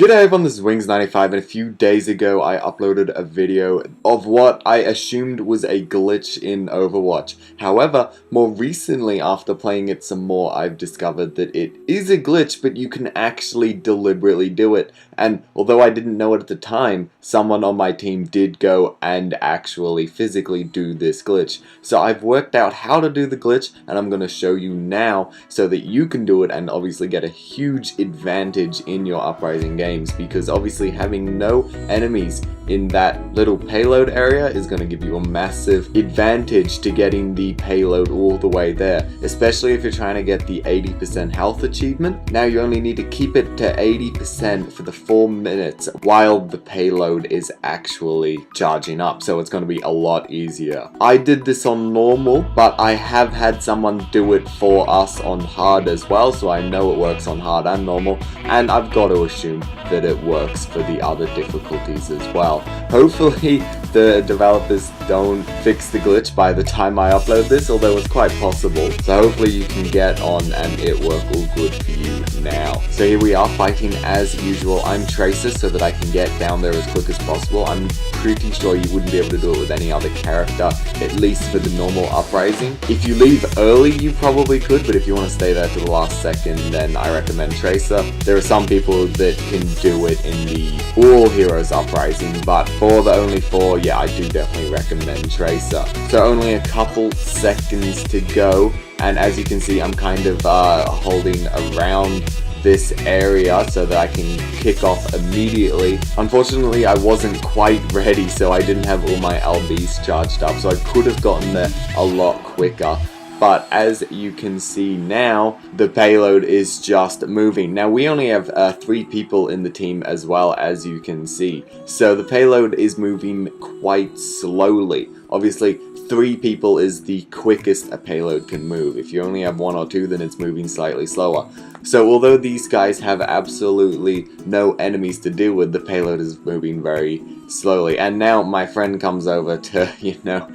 G'day everyone, this is Wings95, and a few days ago I uploaded a video of what I assumed was a glitch in Overwatch. However, more recently after playing it some more, I've discovered that it is a glitch, but you can actually deliberately do it. And although I didn't know it at the time, someone on my team did go and actually physically do this glitch. So I've worked out how to do the glitch, and I'm going to show you now so that you can do it and obviously get a huge advantage in your Uprising games, because obviously having no enemies in that little payload area is going to give you a massive advantage to getting the payload all the way there, especially if you're trying to get the 80% health achievement. Now you only need to keep it to 80% for the 4 minutes while the payload is actually charging up, so it's going to be a lot easier. I did this on normal, but I have had someone do it for us on hard as well, so I know it works on hard and normal, and I've got to assume that it works for the other difficulties as well. Hopefully the developers don't fix the glitch by the time I upload this, although it's quite possible. So hopefully you can get on and it work all good for you now. So here we are fighting as usual. I'm Tracer so that I can get down there as quick as possible. I'm pretty sure you wouldn't be able to do it with any other character, at least for the normal Uprising. If you leave early you probably could, but if you want to stay there to the last second, then I recommend Tracer. There are some people that can do it in the All Heroes Uprising, but for the only 4, yeah, I do definitely recommend Tracer. So only a couple seconds to go, and as you can see I'm kind of holding around this area so that I can kick off immediately. Unfortunately I wasn't quite ready, so I didn't have all my LBs charged up, so I could have gotten there a lot quicker. But as you can see now, the payload is just moving. Now we only have 3 people in the team as well, as you can see. So the payload is moving quite slowly. Obviously 3 people is the quickest a payload can move. If you only have 1 or 2, then it's moving slightly slower. So although these guys have absolutely no enemies to deal with, the payload is moving very slowly. And now my friend comes over to,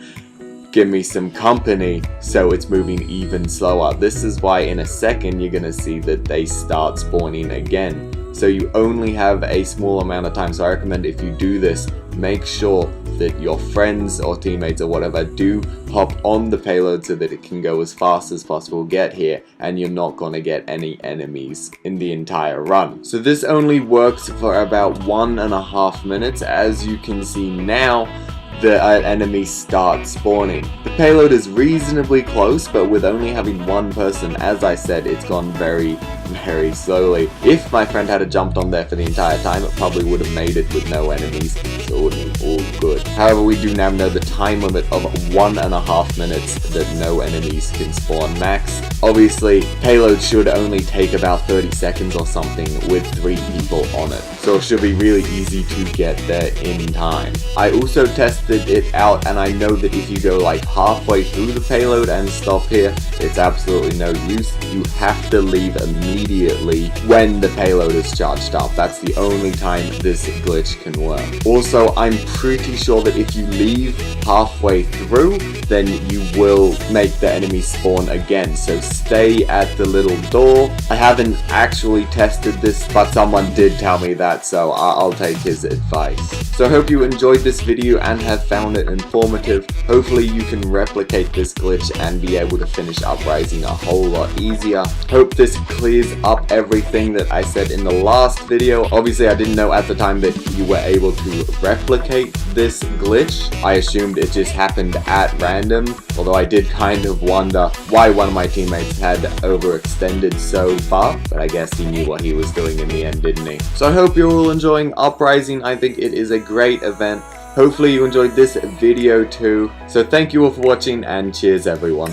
give me some company, so it's moving even slower. This is why in a second you're gonna see that they start spawning again. So you only have a small amount of time, so I recommend if you do this, make sure that your friends or teammates or whatever do hop on the payload so that it can go as fast as possible, get here, and you're not going to get any enemies in the entire run. So this only works for about 1.5 minutes. As you can see now, the enemies start spawning. The payload is reasonably close, but with only having 1 person, as I said, it's gone very slowly. If my friend had jumped on there for the entire time, it probably would have made it with no enemies, so it would have been all good. However, we do now know the time limit of 1.5 minutes that no enemies can spawn max. Obviously, payload should only take about 30 seconds or something with 3 people on it, so it should be really easy to get there in time. I also tested it out, and I know that if you go like halfway through the payload and stop here, it's absolutely no use. You have to leave immediately when the payload is charged up. That's the only time this glitch can work. Also, I'm pretty sure that if you leave halfway through, then you will make the enemy spawn again, so stay at the little door. I haven't actually tested this, but someone did tell me that, so I'll take his advice. So I hope you enjoyed this video and have found it informative. Hopefully you can replicate this glitch and be able to finish Uprising a whole lot easier. Hope this clears up everything that I said in the last video. Obviously I didn't know at the time that you were able to replicate this glitch. I assumed it just happened at random, although I did kind of wonder why one of my teammates had overextended so far, but I guess he knew what he was doing in the end, didn't he? So I hope you're all enjoying Uprising. I think it is a great event. Hopefully you enjoyed this video too. So thank you all for watching, and cheers everyone.